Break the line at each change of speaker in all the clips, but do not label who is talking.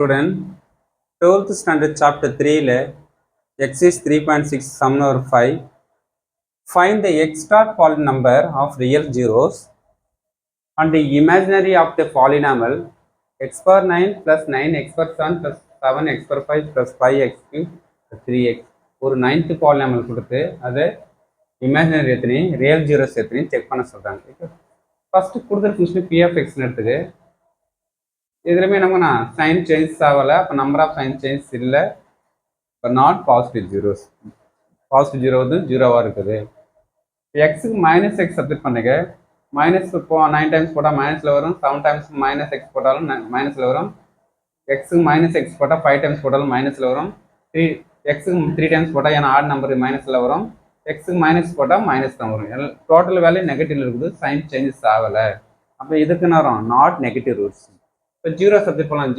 Student, 12th standard chapter 3 le exercise 3.6 sum number 5. Find the x star poly number of real zeros and the imaginary of the polynomial x power 9 plus 9 x power 7 plus 7 x power 5 plus 5x cube 3x. ஒரு 9th polynomial கொடுத்து அதை imaginary எத்தனையும் real zeros எத்தனையும் check பண்ண சொல்கிறாங்க. First கொடுக்குற function p of x எடுத்துக்கு இதுலையுமே நம்ம sign changes ஆகலை, அப்போ நம்பர் ஆஃப் சைன் சேஞ்சஸ் இல்லை, இப்போ not positive zeros. Positive zero வந்து ஜீரோவாக இருக்குது. எக்ஸுக்கு மைனஸ் எக்ஸ் சப்ஜெக்ட் பண்ணுங்க. மைனஸ் இப்போ 9 டைம்ஸ் போட்டால் மைனஸில் வரும், 7 டைம்ஸ் மைனஸ் எக்ஸ் போட்டாலும் மைனஸில் வரும். எக்ஸுக்கு மைனஸ் எக்ஸ் போட்டால் 5 டைம்ஸ் போட்டாலும் மைனஸில் வரும். எக்ஸுக்கு 3 டைம்ஸ் போட்டால் ஏன்னா ஆட் நம்பர் மைனஸில் வரும். எக்ஸுக்கு மைனஸ் போட்டால் மைனஸ் தான் வரும். டோட்டல் வேல்யூ நெகட்டிவ் இருக்குது, சைன் சேஞ்சஸ் ஆகலை. அப்போ இதுக்குன்னு வரும் நாட் நெகட்டிவ் ரூட்ஸ். இப்போ ஜீரோ சப்ஜெக்ட் பண்ணலாம்,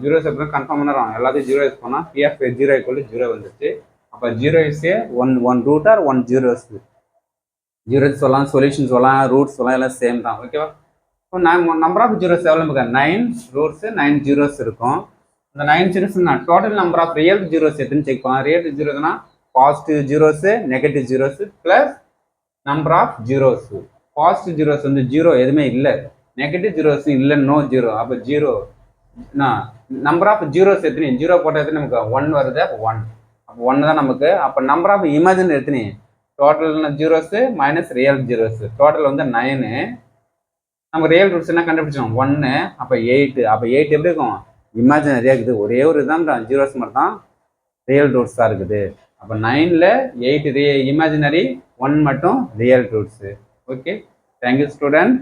ஜீரோ சப்ஜெக்ட் கன்ஃபார்ம் பண்ணுறோம். எல்லாத்தையும் ஜீரோ யூஸ் பண்ணால் P of zero equal to zero வந்துச்சு. அப்போ zero is a one root or one zeros. Zero சொல்லலாம், சொல்யூஷன் சொல்லலாம், ரூட்ஸ் சொல்லலாம், எல்லாம் சேம் தான். ஓகேவா? இப்போ நம்பர் ஆஃப் ஜீரோஸ் எவ்வளோ நமக்கு 9 ரூட்ஸ் 9 ஜீரோஸ் இருக்கும். இந்த 9 ஜீரோஸ்னா total number of real zeros எதுன்னு செக் பண்ணலாம். ரியல் ஜீரோஸ்னா positive zeros negative zeros plus number of zeros. Positive zeros வந்து ஜீரோ எதுவுமே இல்லை, நெகட்டிவ் ஜீரோஸ் இல்லை, நோ ஜீரோ. அப்போ ஜீரோ நம்பர் ஆஃப் ஜீரோஸ் எத்தனை, ஜீரோ போட்டால் எத்தனை நமக்கு 1 வருது. அப்போ 1, அப்போ 1 தான் நமக்கு. அப்போ நம்பர் ஆஃப் இமேஜின் எத்தனை, total zeros minus real zeros, total வந்து 9. நம்ம ரியல் ரூட்ஸ் என்ன கண்டுபிடிச்சோம் 1, அப்போ 8. அப்போ 8 எப்படி இருக்கும், இமேஜினரியாக இருக்குது. ஒரே ஒரு இதுதான் ஜீரோஸ் மட்டும் தான் ரியல் ரூட்ஸாக இருக்குது. அப்போ 9ல் 8 இமேஜினரி, 1 மட்டும் real roots. Okay, thank you student.